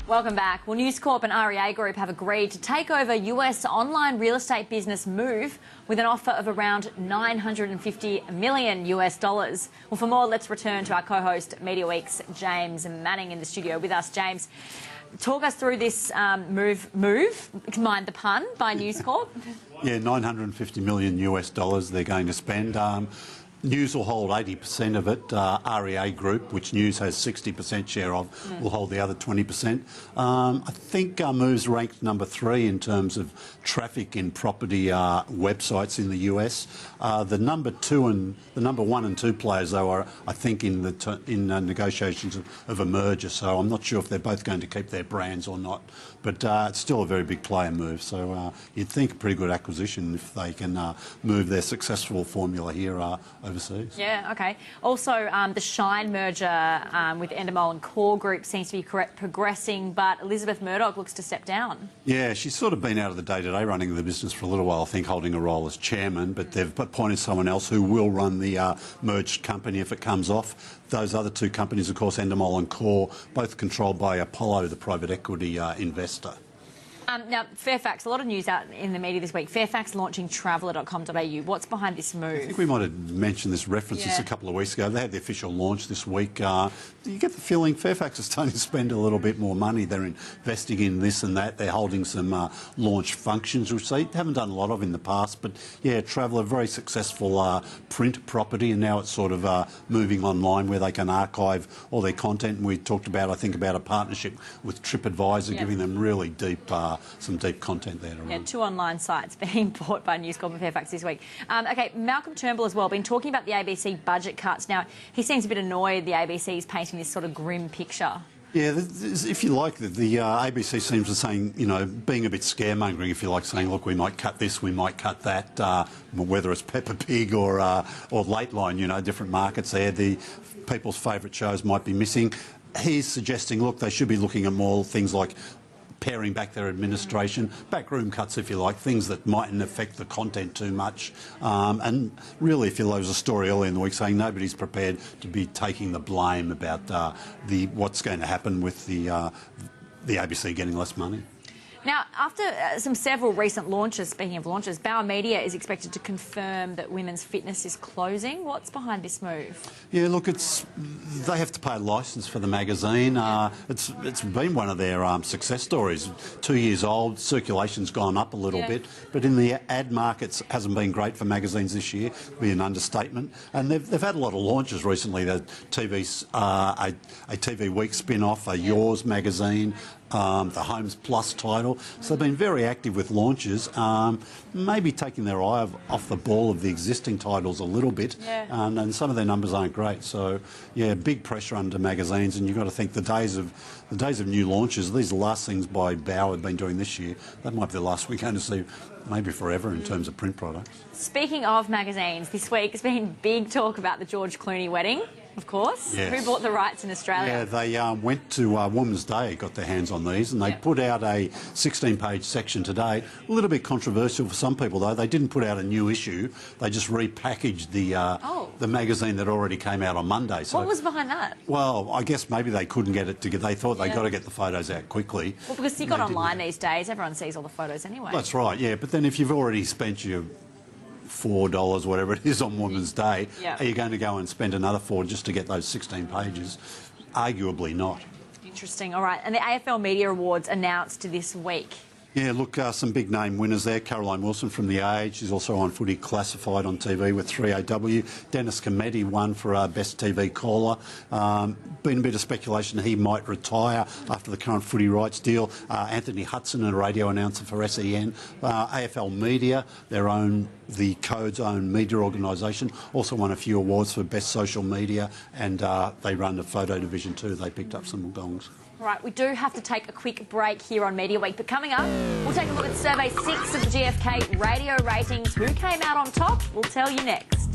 Welcome back. Well, News Corp and REA Group have agreed to take over US online real estate business Move with an offer of around $950 million US. Well, for more, let's return to our co-host Mediaweek's James Manning in the studio with us. James, talk us through this move, mind the pun, by News Corp. Yeah, $950 million US they're going to spend. News will hold 80% of it. REA Group, which News has 60% share of, will hold the other 20%. I think Move's ranked number 3 in terms of traffic in property websites in the US. The number 1 and 2 players, though, are, I think, in negotiations of a merger. So I'm not sure if they're both going to keep their brands or not. But it's still a very big player, Move. So you'd think a pretty good acquisition if they can move their successful formula here overseas. Yeah, OK. Also, the Shine merger with Endemol and Core Group seems to be progressing, but Elizabeth Murdoch looks to step down. Yeah, she's sort of been out of the day-to-day running of the business for a little while, I think, holding a role as chairman, but they've appointed someone else who will run the merged company if it comes off. Those other 2 companies, of course, Endemol and Core, both controlled by Apollo, the private equity investor. Now, Fairfax, a lot of news out in the media this week. Fairfax launching traveller.com.au. What's behind this move? I think we might have mentioned this reference a couple of weeks ago. They had the official launch this week. Do you get the feeling Fairfax is starting to spend a little bit more money? They're investing in this and that. They're holding some launch functions, which they haven't done a lot of in the past. But, yeah, Traveller, very successful print property, and now it's sort of moving online where they can archive all their content. And we talked about, I think, about a partnership with TripAdvisor, giving them really deep some deep content there to run. Yeah, 2 online sites being bought by News Corp and Fairfax this week. OK, Malcolm Turnbull as well, been talking about the ABC budget cuts. Now, he seems a bit annoyed the ABC is painting this sort of grim picture. Yeah, if you like, the ABC seems to be saying, you know, being a bit scaremongering, if you like, saying, look, we might cut this, we might cut that, whether it's Peppa Pig or Lateline, you know, different markets there. The people's favourite shows might be missing. He's suggesting, look, they should be looking at more things like paring back their administration, backroom cuts, if you like, things that mightn't affect the content too much. And really, there was a story earlier in the week saying nobody's prepared to be taking the blame about what's going to happen with the ABC getting less money. Now, after several recent launches, speaking of launches, Bauer Media is expected to confirm that Women's Fitness is closing. What's behind this move? Yeah, look, they have to pay a licence for the magazine. It's been one of their success stories. 2 years old, circulation's gone up a little bit, but in the ad markets hasn't been great for magazines this year. Would be an understatement. And they've had a lot of launches recently. The a TV Week spin-off, a Yours magazine, the Homes Plus title. So they've been very active with launches, maybe taking their eye off the ball of the existing titles a little bit, and some of their numbers aren't great. So, yeah, big pressure under magazines, and you've got to think the days of new launches, these are the last things by Bauer have been doing this year. That might be the last we're going to see maybe forever in terms of print products. Speaking of magazines, this week it's been big talk about the George Clooney wedding. Of course. Yes. Who bought the rights in Australia? Yeah, they went to Women's Day, got their hands on these, and they put out a 16-page section today. A little bit controversial for some people, though. They didn't put out a new issue. They just repackaged the magazine that already came out on Monday. So, what was behind that? Well, I guess maybe they couldn't get it together. They thought they got to get the photos out quickly. Well, because you've got online these days, everyone sees all the photos anyway. That's right, yeah. But then if you've already spent your $4, whatever it is, on Women's Day, are you going to go and spend another $4 just to get those 16 pages? Arguably not. Interesting. All right. And the AFL Media Awards announced this week. Yeah, look, some big name winners there. Caroline Wilson from The Age. She's also on Footy Classified on TV with 3AW. Dennis Cometti won for Best TV Caller. Been a bit of speculation he might retire after the current footy rights deal. Anthony Hudson, a radio announcer for SEN. AFL Media, the Code's own media organisation, also won a few awards for Best Social Media, and they run the photo division too. They picked up some gongs. Right, we do have to take a quick break here on Media Week, but coming up, we'll take a look at Survey 6 of the GFK radio ratings. Who came out on top? We'll tell you next.